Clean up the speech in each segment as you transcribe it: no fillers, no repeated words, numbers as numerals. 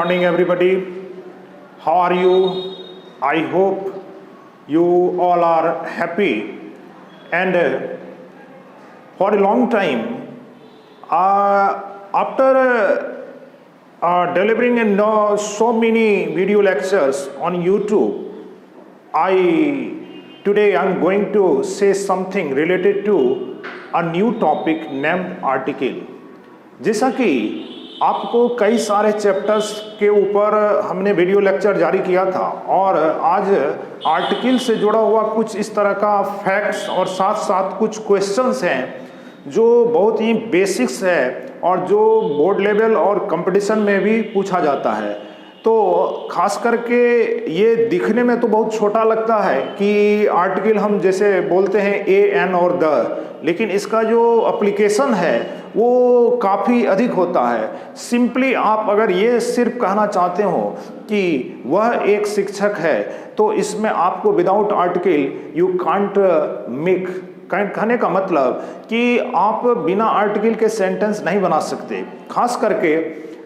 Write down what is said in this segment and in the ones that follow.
Morning, everybody. How are you? I hope you all are happy. And for a long time, after delivering so many video lectures on YouTube, today I'm going to say something related to a new topic named article. जैसा कि आपको कई सारे chapters के ऊपर हमने video lecture जारी किया था और आज आर्टिकल से जुड़ा हुआ कुछ इस तरह का फैक्ट्स और साथ साथ कुछ क्वेश्चंस हैं जो बहुत ही बेसिक्स है और जो बोर्ड लेवल और कंपटीशन में भी पूछा जाता है। तो खास करके ये दिखने में तो बहुत छोटा लगता है कि आर्टिकल हम जैसे बोलते हैं ए एन और द, लेकिन इसका जो एप्लीकेशन है वो काफ़ी अधिक होता है। सिंपली आप अगर ये सिर्फ कहना चाहते हो कि वह एक शिक्षक है तो इसमें आपको without article you can't make, कहने का मतलब कि आप बिना आर्टिकल के सेंटेंस नहीं बना सकते। खास करके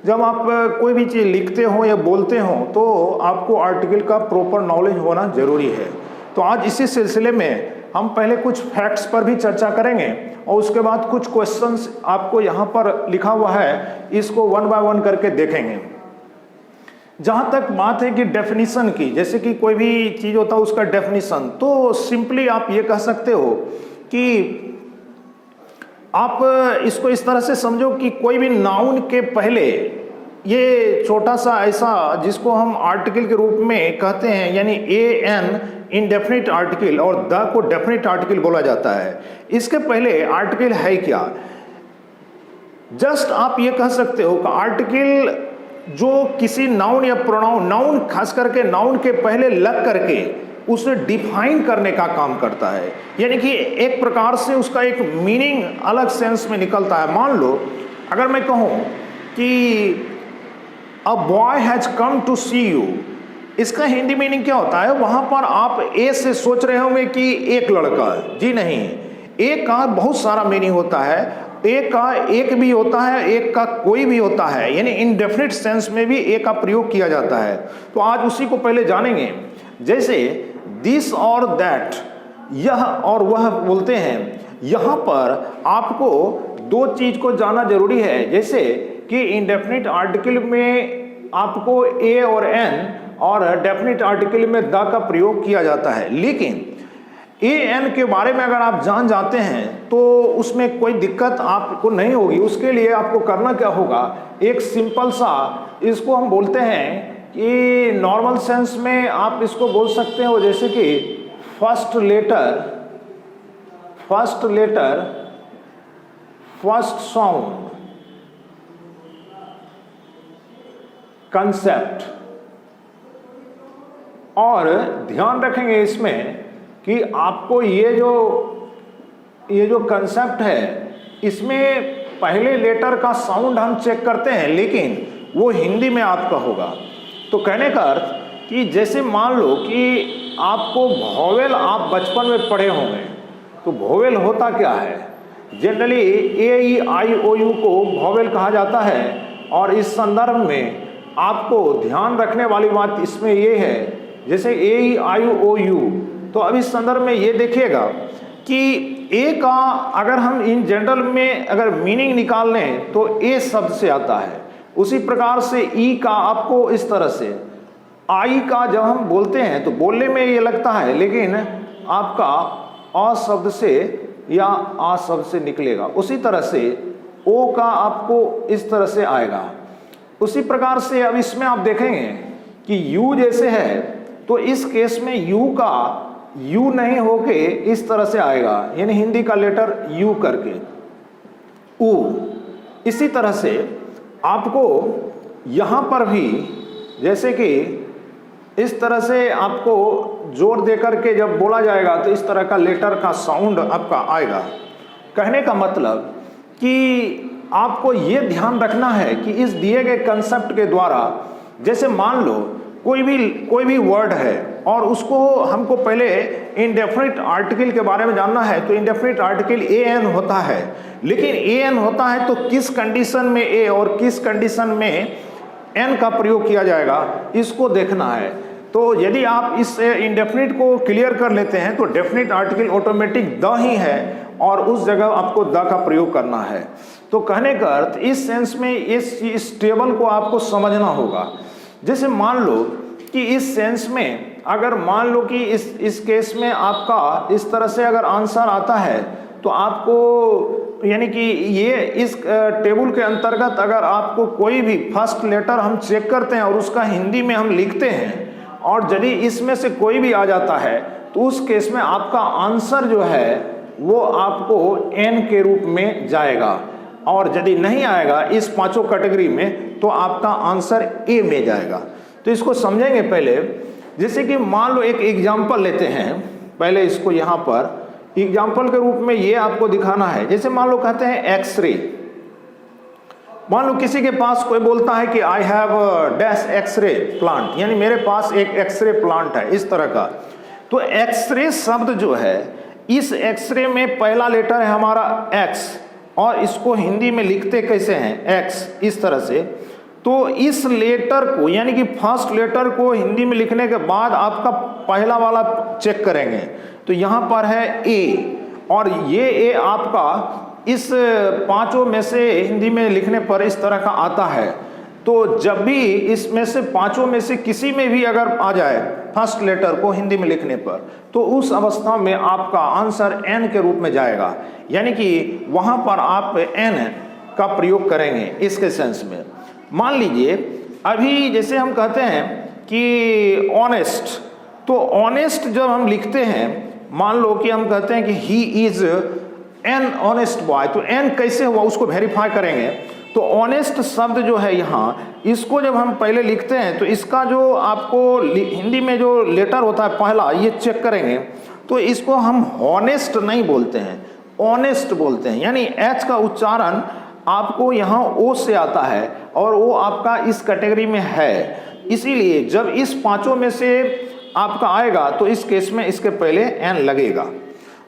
जब आप कोई भी चीज़ लिखते हो या बोलते हो तो आपको आर्टिकल का प्रॉपर नॉलेज होना ज़रूरी है। तो आज इसी सिलसिले में हम पहले कुछ फैक्ट्स पर भी चर्चा करेंगे और उसके बाद कुछ क्वेश्चंस आपको यहाँ पर लिखा हुआ है, इसको वन बाय वन करके देखेंगे। जहाँ तक बात है कि डेफिनेशन की, जैसे कि कोई भी चीज़ होता है उसका डेफिनेशन, तो सिंपली आप ये कह सकते हो कि आप इसको इस तरह से समझो कि कोई भी नाउन के पहले ये छोटा सा ऐसा जिसको हम आर्टिकल के रूप में कहते हैं, यानी ए एन इनडेफिनिट आर्टिकल और द को डेफिनिट आर्टिकल बोला जाता है। इसके पहले आर्टिकल है क्या? जस्ट आप ये कह सकते हो कि आर्टिकल जो किसी नाउन या प्रोनाउन, नाउन खास करके नाउन के पहले लग करके उसे डिफाइन करने का काम करता है, यानी कि एक प्रकार से उसका एक मीनिंग अलग सेंस में निकलता है। मान लो अगर मैं कहूँ कि a boy has come to see you, इसका हिंदी मीनिंग क्या होता है? वहाँ पर आप ए से सोच रहे होंगे कि एक लड़का, जी नहीं, एक का बहुत सारा मीनिंग होता है। एक का एक भी होता है, एक का कोई भी होता है, यानी इनडेफिनिट सेंस में भी एक का प्रयोग किया जाता है। तो आज उसी को पहले जानेंगे। जैसे दिस और दैट, यह और वह बोलते हैं, यहाँ पर आपको दो चीज को जानना जरूरी है। जैसे कि इनडेफिनिट आर्टिकल में आपको ए और एन और डेफिनिट आर्टिकल में द का प्रयोग किया जाता है, लेकिन ए एन के बारे में अगर आप जान जाते हैं तो उसमें कोई दिक्कत आपको नहीं होगी। उसके लिए आपको करना क्या होगा, एक सिंपल सा, इसको हम बोलते हैं कि नॉर्मल सेंस में आप इसको बोल सकते हो जैसे कि first letter, first sound, concept. और ध्यान रखेंगे इसमें कि आपको ये जो कंसेप्ट है इसमें पहले लेटर का साउंड हम चेक करते हैं, लेकिन वो हिंदी में आपका होगा। तो कहने का अर्थ कि जैसे मान लो कि आपको वोवेल आप बचपन में पढ़े होंगे, तो वोवेल होता क्या है? Generally A E I O U को वोवेल कहा जाता है। और इस संदर्भ में आपको ध्यान रखने वाली बात इसमें ये है, जैसे ए ई आई ओ यू, तो अब इस संदर्भ में ये देखिएगा कि ए का अगर हम इन जनरल में अगर मीनिंग निकाल लें तो ए शब्द से आता है। उसी प्रकार से ई का आपको इस तरह से, आई का जब हम बोलते हैं तो बोलने में ये लगता है, लेकिन आपका अ शब्द से या आ शब्द से निकलेगा। उसी तरह से ओ का आपको इस तरह से आएगा। उसी प्रकार से अब इसमें आप देखेंगे कि यू जैसे है तो इस केस में यू का यू नहीं होके इस तरह से आएगा, यानी हिंदी का लेटर यू करके ऊ। इसी तरह से आपको यहाँ पर भी जैसे कि इस तरह से आपको जोर दे करके जब बोला जाएगा तो इस तरह का लेटर का साउंड आपका आएगा। कहने का मतलब कि आपको ये ध्यान रखना है कि इस दिए गए कंसेप्ट के द्वारा, जैसे मान लो कोई भी वर्ड है और उसको हमको पहले इनडेफिनिट आर्टिकल के बारे में जानना है, तो इनडेफिनिट आर्टिकल ए एन होता है। लेकिन ए एन होता है तो किस कंडीशन में ए और किस कंडीशन में एन का प्रयोग किया जाएगा, इसको देखना है। तो यदि आप इस इंडेफिनिट को क्लियर कर लेते हैं तो definite article automatic the he है और उस जगह आपको द का प्रयोग करना है। तो कहने का अर्थ इस सेंस में इस टेबल को आपको समझना होगा। जैसे मान लो कि इस सेंस में अगर मान लो कि इस केस में आपका इस तरह से अगर आंसर आता है तो आपको यानी कि ये इस टेबल के अंतर्गत अगर आपको कोई भी फर्स्ट लेटर हम चेक करते हैं और उसका हिंदी में हम लिखते हैं और यदि इसमें से कोई भी आ जाता है तो उस केस में आपका आंसर जो है वो आपको एन के रूप में जाएगा, और यदि नहीं आएगा इस पांचों कैटेगरी में तो आपका आंसर ए में जाएगा। तो इसको समझेंगे पहले। जैसे कि मान लो एक एग्जाम्पल लेते हैं, पहले इसको यहाँ पर एग्जाम्पल के रूप में ये आपको दिखाना है। जैसे मान लो कहते हैं एक्सरे, मान लो किसी के पास कोई बोलता है कि I have dash x-ray plant, यानी मेरे पास एक एक्सरे प्लांट है इस तरह का। तो एक्सरे शब्द जो है, इस एक्सरे में पहला लेटर है हमारा एक्स और इसको हिंदी में लिखते कैसे हैं एक्स, इस तरह से। तो इस लेटर को यानी कि फर्स्ट लेटर को हिंदी में लिखने के बाद आपका पहला वाला चेक करेंगे तो यहाँ पर है ए, और ये ए आपका इस पांचों में से हिंदी में लिखने पर इस तरह का आता है। तो जब भी इसमें से पांचों में से किसी में भी अगर आ जाए फर्स्ट लेटर को हिंदी में लिखने पर तो उस अवस्था में आपका आंसर एन के रूप में जाएगा, यानी कि वहां पर आप एन का प्रयोग करेंगे इसके सेंस में। मान लीजिए अभी जैसे हम कहते हैं कि ऑनेस्ट, तो ऑनेस्ट जब हम लिखते हैं, मान लो कि हम कहते हैं कि he is an honest boy, तो एन कैसे हुआ उसको वेरीफाई करेंगे। तो ऑनेस्ट शब्द जो है यहाँ, इसको जब हम पहले लिखते हैं तो इसका जो आपको हिंदी में जो लेटर होता है पहला, ये चेक करेंगे तो इसको हम हॉनेस्ट नहीं बोलते हैं, ऑनेस्ट बोलते हैं। यानी एच का उच्चारण आपको यहाँ ओ से आता है और वो आपका इस कैटेगरी में है, इसीलिए जब इस पांचों में से आपका आएगा तो इस केस में इसके पहले एन लगेगा।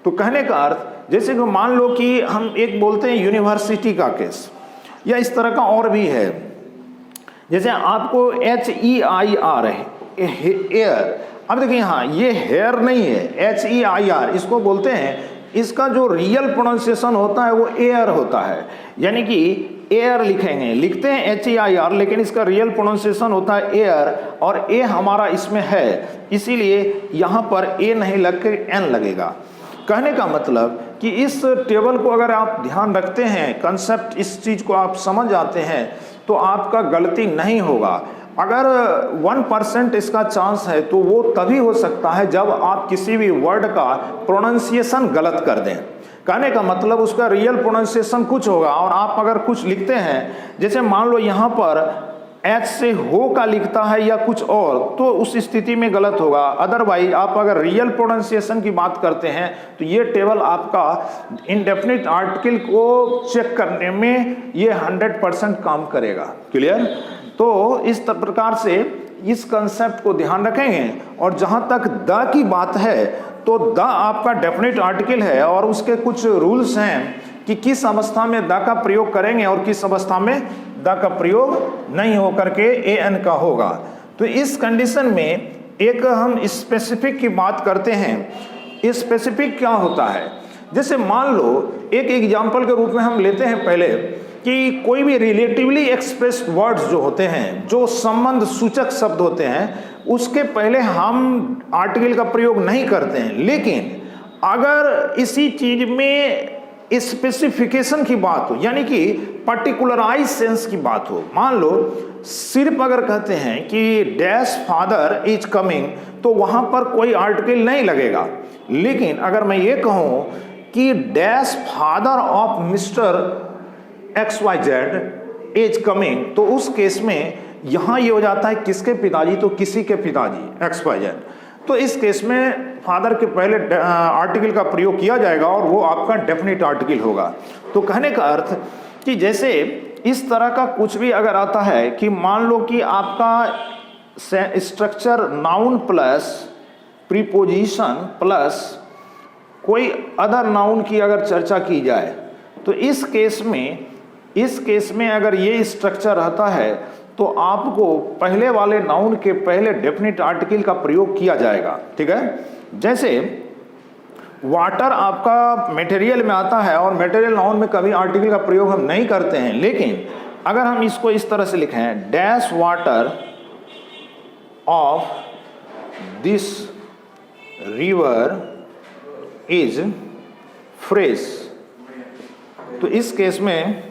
तो कहने का अर्थ जैसे कि मान लो कि हम एक बोलते हैं यूनिवर्सिटी का केस, या इस तरह का और भी है। जैसे आपको HEIR है एयर, अब देखिए यहाँ ये हेयर नहीं है, HEIR इसको बोलते हैं। इसका जो रियल प्रोनाउंसिएशन होता है वो एयर होता है, यानी कि एयर लिखेंगे, लिखते हैं HEIR लेकिन इसका रियल प्रोनाउंसिएशन होता है एयर, और ए हमारा इसमें है, इसीलिए यहाँ पर ए नहीं लग के एन लगेगा। कहने का मतलब कि इस टेबल को अगर आप ध्यान रखते हैं, कंसेप्ट इस चीज़ को आप समझ आते हैं तो आपका गलती नहीं होगा। अगर 1% इसका चांस है तो वो तभी हो सकता है जब आप किसी भी वर्ड का प्रोनाउंसिएशन गलत कर दें। कहने का मतलब उसका रियल प्रोनाउंसिएशन कुछ होगा और आप अगर कुछ लिखते हैं, जैसे मान लो यहाँ पर एच से हो का लिखता है या कुछ और, तो उस स्थिति में गलत होगा। अदरवाइज आप अगर रियल प्रोनाउंसिएशन की बात करते हैं तो ये टेबल आपका इंडेफिनिट आर्टिकल को चेक करने में ये 100% काम करेगा। क्लियर? तो इस प्रकार से इस कंसेप्ट को ध्यान रखेंगे। और जहां तक द की बात है तो द आपका डेफिनेट आर्टिकल है और उसके कुछ रूल्स हैं कि किस अवस्था में द का प्रयोग करेंगे और किस अवस्था में द का प्रयोग नहीं होकर के ए एन का होगा। तो इस कंडीशन में एक हम स्पेसिफिक की बात करते हैं। स्पेसिफिक क्या होता है? जैसे मान लो एक एग्जाम्पल के रूप में हम लेते हैं पहले कि कोई भी रिलेटिवली एक्सप्रेस्ड वर्ड्स जो होते हैं, जो संबंध सूचक शब्द होते हैं, उसके पहले हम आर्टिकल का प्रयोग नहीं करते हैं। लेकिन अगर इसी चीज में स्पेसिफिकेशन की बात हो, यानी कि पर्टिकुलराइज सेंस की बात हो, मान लो सिर्फ अगर कहते हैं कि डैश फादर इज कमिंग, तो वहां पर कोई आर्टिकल नहीं लगेगा। लेकिन अगर मैं ये कहूं कि dash father of mister XYZ is coming, तो उस केस में यहां ये हो जाता है किसके पिताजी, तो किसी के पिताजी XYZ। तो इस केस में फादर के पहले आर्टिकल का प्रयोग किया जाएगा और वो आपका डेफिनेट आर्टिकल होगा। तो कहने का अर्थ कि जैसे इस तरह का कुछ भी अगर आता है कि मान लो कि आपका structure noun plus preposition plus कोई अदर नाउन की अगर चर्चा की जाए, तो इस केस में अगर ये स्ट्रक्चर रहता है तो आपको पहले वाले नाउन के पहले डेफिनेट आर्टिकल का प्रयोग किया जाएगा, ठीक है। जैसे वाटर आपका मटेरियल में आता है और मटेरियल नाउन में कभी आर्टिकल का प्रयोग हम नहीं करते हैं, लेकिन अगर हम इसको इस तरह से लिखें, dash water of this river is fresh, तो इस केस में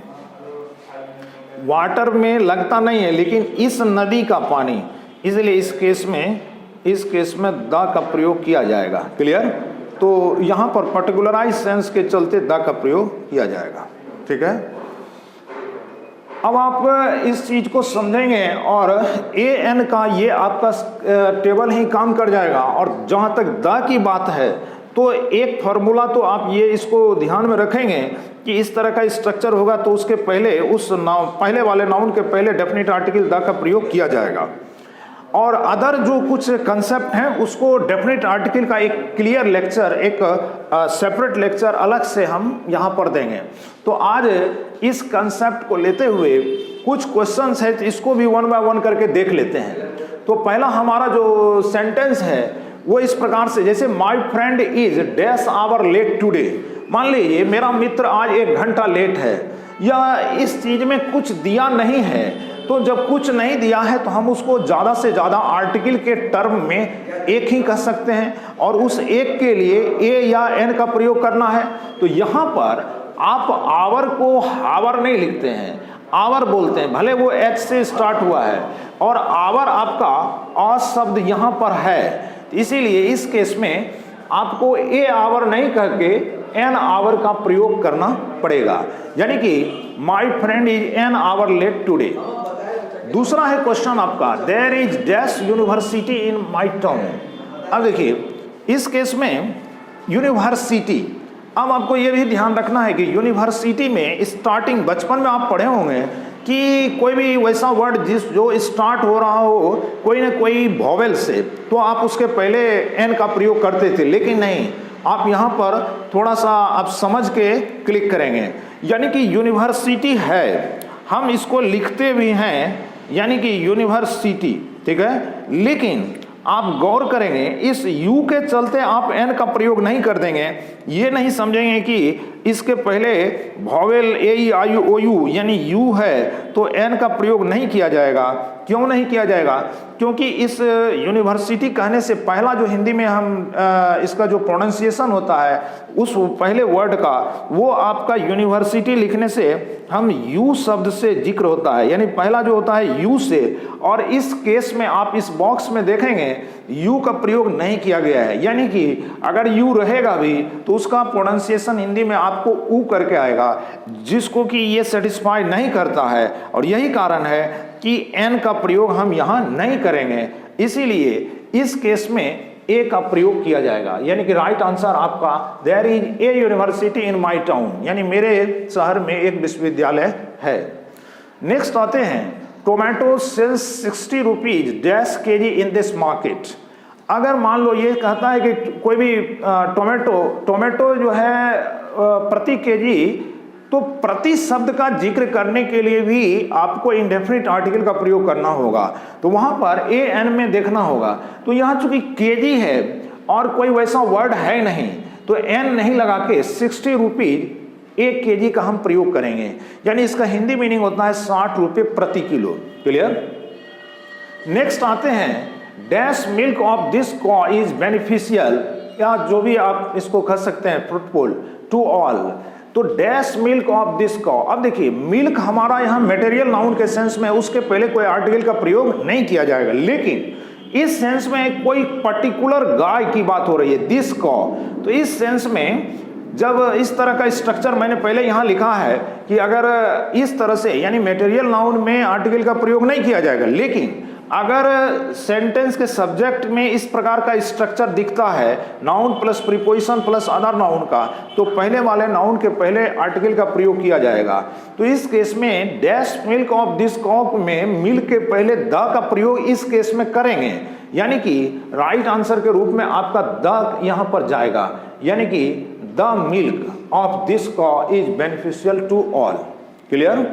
वाटर में लगता नहीं है लेकिन इस नदी का पानी, इसलिए इस केस में द का प्रयोग किया जाएगा। क्लियर? तो यहाँ पर पर्टिकुलराइज सेंस के चलते द का प्रयोग किया जाएगा, ठीक है। अब आप इस चीज को समझेंगे और ए एन का ये आपका टेबल ही काम कर जाएगा। और जहाँ तक द की बात है तो एक फार्मूला तो आप ये इसको ध्यान में रखेंगे कि इस तरह का स्ट्रक्चर होगा तो उसके पहले उस पहले वाले नाउन के पहले डेफिनेट आर्टिकल द का प्रयोग किया जाएगा। और अदर जो कुछ कंसेप्ट हैं उसको डेफिनेट आर्टिकल का एक क्लियर लेक्चर, एक सेपरेट लेक्चर अलग से हम यहाँ पर देंगे। तो आज इस कंसेप्ट को लेते हुए कुछ क्वेश्चंस है, इसको भी वन बाय वन करके देख लेते हैं। तो पहला हमारा जो सेंटेंस है वो इस प्रकार से, जैसे my friend is dash hour late today, मान लीजिए मेरा मित्र आज 1 घंटा लेट है, या इस चीज में कुछ दिया नहीं है। तो जब कुछ नहीं दिया है तो हम उसको ज़्यादा से ज़्यादा आर्टिकल के टर्म में एक ही कह सकते हैं और उस एक के लिए ए या एन का प्रयोग करना है। तो यहाँ पर आप आवर को हावर नहीं लिखते हैं, आवर बोलते हैं, भले वो एच से स्टार्ट हुआ है और आवर आपका आ शब्द यहाँ पर है, इसीलिए इस केस में आपको ए आवर नहीं करके एन आवर का प्रयोग करना पड़ेगा, यानी कि my friend is an hour late today. दूसरा है क्वेश्चन आपका, there is dash university in my town. अब देखिए इस केस में यूनिवर्सिटी, अब आपको यह भी ध्यान रखना है कि यूनिवर्सिटी में स्टार्टिंग, बचपन में आप पढ़े होंगे कि कोई भी वैसा वर्ड जो स्टार्ट हो रहा हो कोई ना कोई वॉवेल से, तो आप उसके पहले एन का प्रयोग करते थे, लेकिन नहीं, आप यहाँ पर थोड़ा सा आप समझ के क्लिक करेंगे। यानी कि यूनिवर्सिटी है, हम इसको लिखते भी हैं यानी कि यूनिवर्सिटी, ठीक है, लेकिन आप गौर करेंगे इस यू के चलते आप एन का प्रयोग नहीं कर देंगे। ये नहीं समझेंगे कि इसके पहले vowel A E I O U यानी यू है तो एन का प्रयोग नहीं किया जाएगा। क्यों नहीं किया जाएगा? क्योंकि इस यूनिवर्सिटी कहने से पहला जो हिंदी में हम इसका जो प्रोनाउंसिएशन होता है उस पहले वर्ड का, वो आपका यूनिवर्सिटी लिखने से हम यू शब्द से जिक्र होता है, यानी पहला जो होता है यू से। और इस केस में आप इस बॉक्स में देखेंगे यू का प्रयोग नहीं किया गया है, यानी कि अगर यू रहेगा भी तो उसका प्रोनाउंसिएशन हिंदी में आपको ऊ करके आएगा, जिसको कि ये सेटिस्फाई नहीं करता है। और यही कारण है कि एन का प्रयोग हम यहाँ नहीं करेंगे, इसीलिए इस केस में ए का प्रयोग किया जाएगा। यानी कि राइट आंसर आपका there is a university in my town, यानी मेरे शहर में एक विश्वविद्यालय है। नेक्स्ट आते हैं, tomato sells 60 rupees dash KG in this market. अगर मान लो ये कहता है कि कोई भी टोमेटो जो है प्रति केजी, तो प्रति शब्द का जिक्र करने के लिए भी आपको इंडेफिनिट आर्टिकल का प्रयोग करना होगा। तो वहां पर ए एन में देखना होगा। तो यहाँ चूंकि केजी है और कोई वैसा वर्ड है नहीं, तो एन नहीं लगा के 60 रुपीज 1 केजी का हम प्रयोग करेंगे, यानी इसका हिंदी मीनिंग होता है 60 रुपये प्रति किलो। क्लियर? नेक्स्ट आते हैं, dash milk of this cow is beneficial, या जो भी आप इसको कह सकते हैं फ्रूटफुल टू ऑल। तो डैश मिल्क ऑफ दिस कॉ, अब देखिए मिल्क हमारा यहाँ मटेरियल नाउन के सेंस में, उसके पहले कोई आर्टिकल का प्रयोग नहीं किया जाएगा, लेकिन इस सेंस में कोई पर्टिकुलर गाय की बात हो रही है, दिस कॉ। तो इस सेंस में जब इस तरह का स्ट्रक्चर मैंने पहले यहाँ लिखा है कि अगर इस तरह से, यानी मटेरियल नाउन में आर्टिकल का प्रयोग नहीं किया जाएगा, लेकिन अगर सेंटेंस के सब्जेक्ट में इस प्रकार का स्ट्रक्चर दिखता है, noun plus preposition plus other noun का, तो पहले वाले नाउन के पहले आर्टिकल का प्रयोग किया जाएगा। तो इस केस में डैश मिल्क ऑफ दिस कॉ में मिल्क के पहले द का प्रयोग इस केस में करेंगे, यानी कि राइट आंसर के रूप में आपका द यहां पर जाएगा, यानी कि the milk of this cow is beneficial to all. Clear?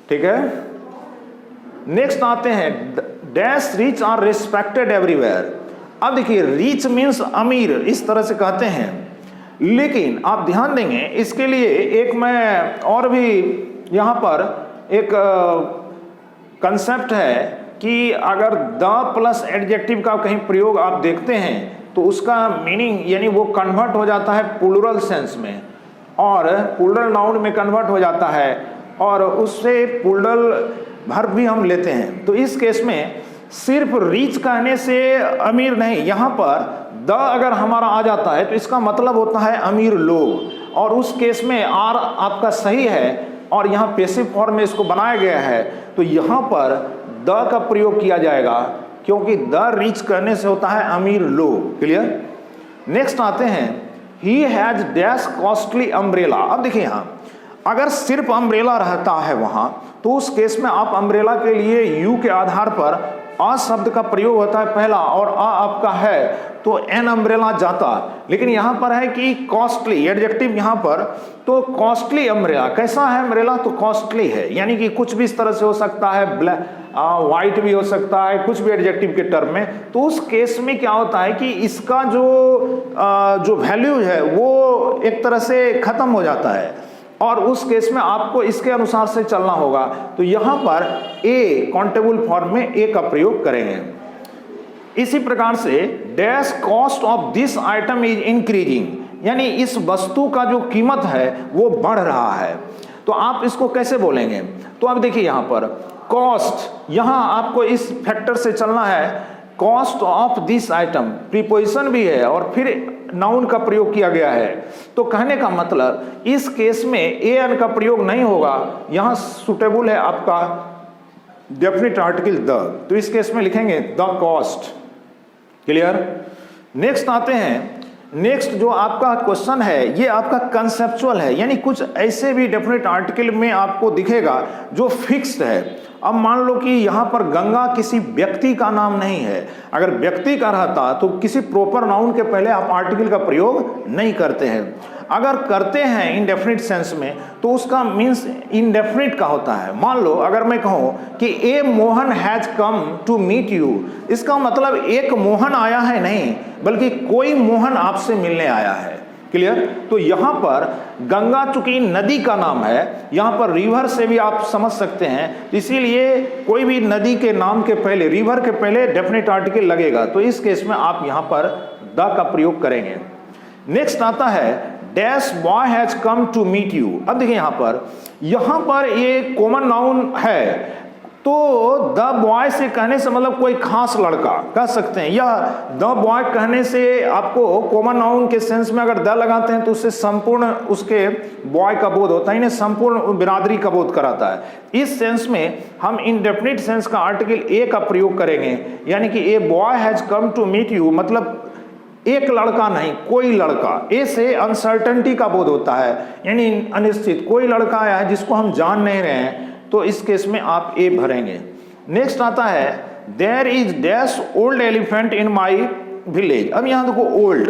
ठीक है। नेक्स्ट आते हैं dash rich are respected everywhere. अब देखिए रिच मीन्स अमीर इस तरह से कहते हैं, लेकिन आप ध्यान देंगे इसके लिए एक मैं और भी यहाँ पर एक कंसेप्ट है कि अगर द प्लस एडजेक्टिव का कहीं प्रयोग आप देखते हैं तो उसका मीनिंग यानी वो कन्वर्ट हो जाता है प्लूरल सेंस में और प्लूरल नाउन में कन्वर्ट हो जाता है और उससे प्लूरल वर्ब भी हम लेते हैं। तो इस केस में सिर्फ रिच कहने से अमीर नहीं, यहाँ पर द अगर हमारा आ जाता है तो इसका मतलब होता है अमीर लोग, और उस केस में आर आपका सही है और यहाँ पैसिव फॉर्म में इसको बनाया गया है तो यहाँ पर द का प्रयोग किया जाएगा क्योंकि द रिच कहने से होता है अमीर लोग। क्लियर। नेक्स्ट आते हैं he has dash costly umbrella. अब देखिए यहाँ अगर सिर्फ अम्ब्रेला रहता है वहां तो उस केस में आप अम्ब्रेला के लिए यू के आधार पर आ शब्द का प्रयोग होता है पहला और आ आपका है तो एन अम्ब्रेला जाता, लेकिन यहाँ पर है कि कॉस्टली एडजेक्टिव यहाँ पर, तो कॉस्टली अम्ब्रेला कैसा है अम्ब्रेला तो कॉस्टली है, यानी कि कुछ भी इस तरह से हो सकता है, वाइट भी हो सकता है, कुछ भी एडजेक्टिव के टर्म में। तो उस केस में क्या होता है कि इसका जो वैल्यू है वो एक तरह से खत्म हो जाता है और उस केस में आपको इसके अनुसार से चलना होगा। तो यहां पर ए काउंटेबल फॉर्म में ए का प्रयोग करेंगे। इसी प्रकार से dash cost of this item is increasing, यानी इस वस्तु का जो कीमत है वो बढ़ रहा है। तो आप इसको कैसे बोलेंगे, तो अब देखिए यहां पर कॉस्ट, यहां आपको इस फैक्टर से चलना है, cost of this item preposition भी है और फिर नाउन का प्रयोग किया गया है। तो कहने का मतलब इस केस में ए एन का प्रयोग नहीं होगा, यहां सुटेबल है आपका डेफिनेट आर्टिकल द, तो इस केस में लिखेंगे द कॉस्ट। क्लियर। नेक्स्ट आते हैं, नेक्स्ट जो आपका क्वेश्चन है ये आपका कंसेप्चुअल है, यानी कुछ ऐसे भी डेफिनेट आर्टिकल में आपको दिखेगा जो फिक्स्ड है। अब मान लो कि यहाँ पर गंगा किसी व्यक्ति का नाम नहीं है, अगर व्यक्ति का रहता तो किसी प्रॉपर नाउन के पहले आप आर्टिकल का प्रयोग नहीं करते हैं। अगर करते हैं इनडेफिनिट सेंस में तो उसका मीन्स इनडेफिनिट का होता है। मान लो अगर मैं कहूँ कि a Mohan has come to meet you, इसका मतलब एक मोहन आया है नहीं बल्कि कोई मोहन आपसे मिलने आया है। क्लियर। तो यहाँ पर गंगा चूंकि नदी का नाम है, यहाँ पर रिवर से भी आप समझ सकते हैं, इसीलिए कोई भी नदी के नाम के पहले रिवर के पहले डेफिनेट आर्टिकल लगेगा, तो इस केस में आप यहाँ पर द का प्रयोग करेंगे। नेक्स्ट आता है dash boy has come to meet you. अब देखिए यहाँ पर ये कॉमन नाउन है तो द बॉय से कहने से मतलब कोई खास लड़का कह सकते हैं, या द बॉय कहने से आपको कॉमन नाउन के सेंस में अगर द लगाते हैं तो उससे संपूर्ण उसके बॉय का बोध होता है, इन्हें संपूर्ण बिरादरी का बोध कराता है। इस सेंस में हम इनडेफिनिट सेंस का आर्टिकल ए का प्रयोग करेंगे, यानी कि a boy has come to meet you मतलब एक लड़का नहीं कोई लड़का। ए से अनसर्टेनिटी का बोध होता है, यानी अनिश्चित, कोई लड़का आया है जिसको हम जान नहीं रहे हैं, तो इस केस में आप ए भरेंगे। नेक्स्ट आता है there is dash old elephant in my village. अब यहाँ देखो ओल्ड,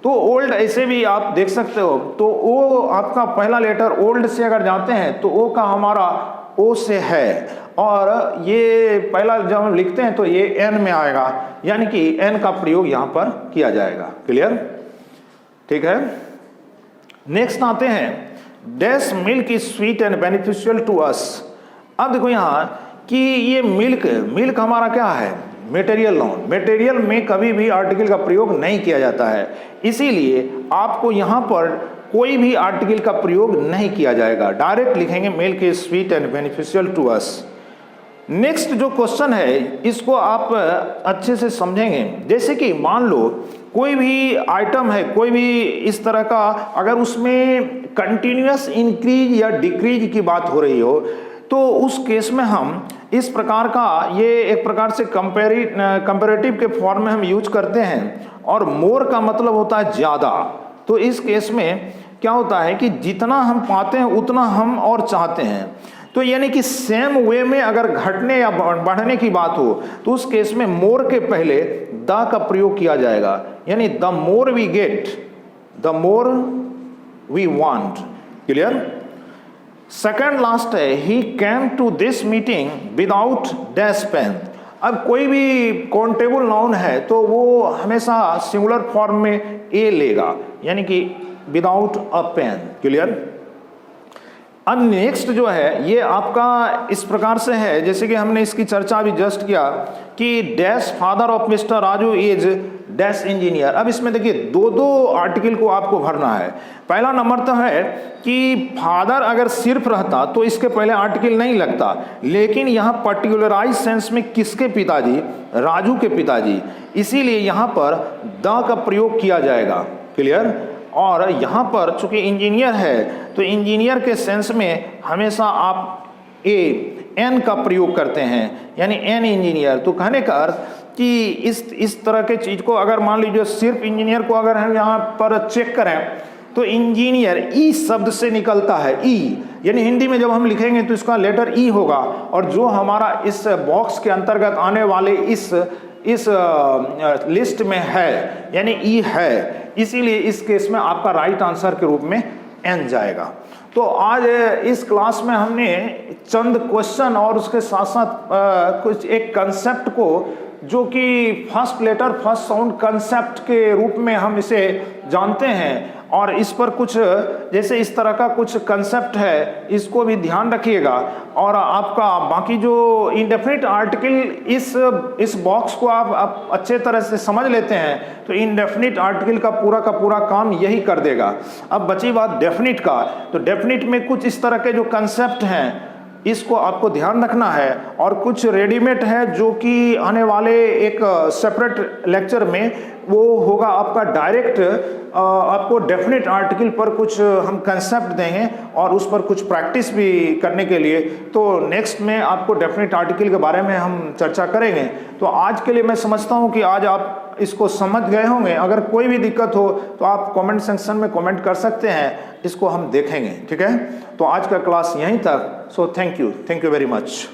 तो ओल्ड ऐसे भी आप देख सकते हो, तो ओ आपका पहला लेटर ओल्ड से अगर जाते हैं तो ओ का हमारा ओ से है, और ये पहला जब हम लिखते हैं तो ये एन में आएगा, यानी कि एन का प्रयोग यहाँ पर किया जाएगा। क्लियर। ठीक है। नेक्स्ट आते हैं dash milk is sweet and beneficial to us. अब देखो यहाँ कि ये मिल्क हमारा क्या है मटेरियल नाउन, मटेरियल में कभी भी आर्टिकल का प्रयोग नहीं किया जाता है, इसीलिए आपको यहाँ पर कोई भी आर्टिकल का प्रयोग नहीं किया जाएगा, डायरेक्ट लिखेंगे milk is sweet and beneficial to us. Next जो क्वेश्चन है इसको आप अच्छे से समझेंगे, जैसे कि मान लो कोई भी आइटम है, कोई भी इस तरह का, अगर उसमें कंटिन्यूअस इंक्रीज या डिक्रीज की बात हो रही हो तो उस केस में हम इस प्रकार का, ये एक प्रकार से कंपैरेटिव के फॉर्म में हम यूज करते हैं, और मोर का मतलब होता है ज़्यादा। तो इस केस में क्या होता है कि जितना हम पाते हैं उतना हम और चाहते हैं, तो यानी कि सेम वे में अगर घटने या बढ़ने की बात हो तो उस केस में मोर के पहले द का प्रयोग किया जाएगा, यानी the more we get the more we want. Clear. Second last है, he came to this meeting without dash pen. अब कोई भी काउंटेबल नाउन है तो वो हमेशा सिंगुलर फॉर्म में ए लेगा, यानी कि विदाउट अ पेन। क्लियर। अब नेक्स्ट जो है ये आपका इस प्रकार से है, जैसे कि हमने इसकी चर्चा अभी जस्ट किया कि dash father of mister Raju is dash engineer. अब इसमें देखिए दो दो आर्टिकल को आपको भरना है। पहला नंबर तो है कि फादर अगर सिर्फ रहता तो इसके पहले आर्टिकल नहीं लगता, लेकिन यहाँ पर्टिकुलराइज सेंस में किसके पिताजी, राजू के पिताजी, इसीलिए यहाँ पर द का प्रयोग किया जाएगा। क्लियर। और यहाँ पर चूंकि इंजीनियर है तो इंजीनियर के सेंस में हमेशा आप एन का प्रयोग करते हैं, यानी एन इंजीनियर। तो कहने का अर्थ कि इस तरह के चीज को अगर मान लीजिए सिर्फ इंजीनियर को अगर हम यहाँ पर चेक करें तो इंजीनियर ई शब्द से निकलता है, ई, यानी हिंदी में जब हम लिखेंगे तो इसका लेटर ई होगा, और जो हमारा इस बॉक्स के अंतर्गत आने वाले इस लिस्ट में है यानी ई है, इसीलिए इस केस में आपका राइट आंसर के रूप में एन जाएगा। तो आज इस क्लास में हमने चंद क्वेश्चन और उसके साथ साथ कुछ एक कंसेप्ट को, जो कि first letter first sound concept के रूप में हम इसे जानते हैं, और इस पर कुछ जैसे इस तरह का कुछ कंसेप्ट है, इसको भी ध्यान रखिएगा। और आपका बाकी जो इंडेफिनिट आर्टिकल इस बॉक्स को आप अच्छे तरह से समझ लेते हैं तो इंडेफिनिट आर्टिकल का पूरा काम यही कर देगा। अब बची बात डेफिनिट का, तो डेफिनिट में कुछ इस तरह के जो कंसेप्ट हैं इसको आपको ध्यान रखना है, और कुछ रेडीमेड है जो कि आने वाले एक सेपरेट लेक्चर में वो होगा आपका डायरेक्ट, आपको डेफिनेट आर्टिकल पर कुछ हम कंसेप्ट देंगे और उस पर कुछ प्रैक्टिस भी करने के लिए। तो नेक्स्ट में आपको डेफिनेट आर्टिकल के बारे में हम चर्चा करेंगे। तो आज के लिए मैं समझता हूँ कि आज आप इसको समझ गए होंगे। अगर कोई भी दिक्कत हो तो आप कमेंट सेक्शन में कमेंट कर सकते हैं, इसको हम देखेंगे। ठीक है, तो आज का क्लास यहीं तक। So thank you very much.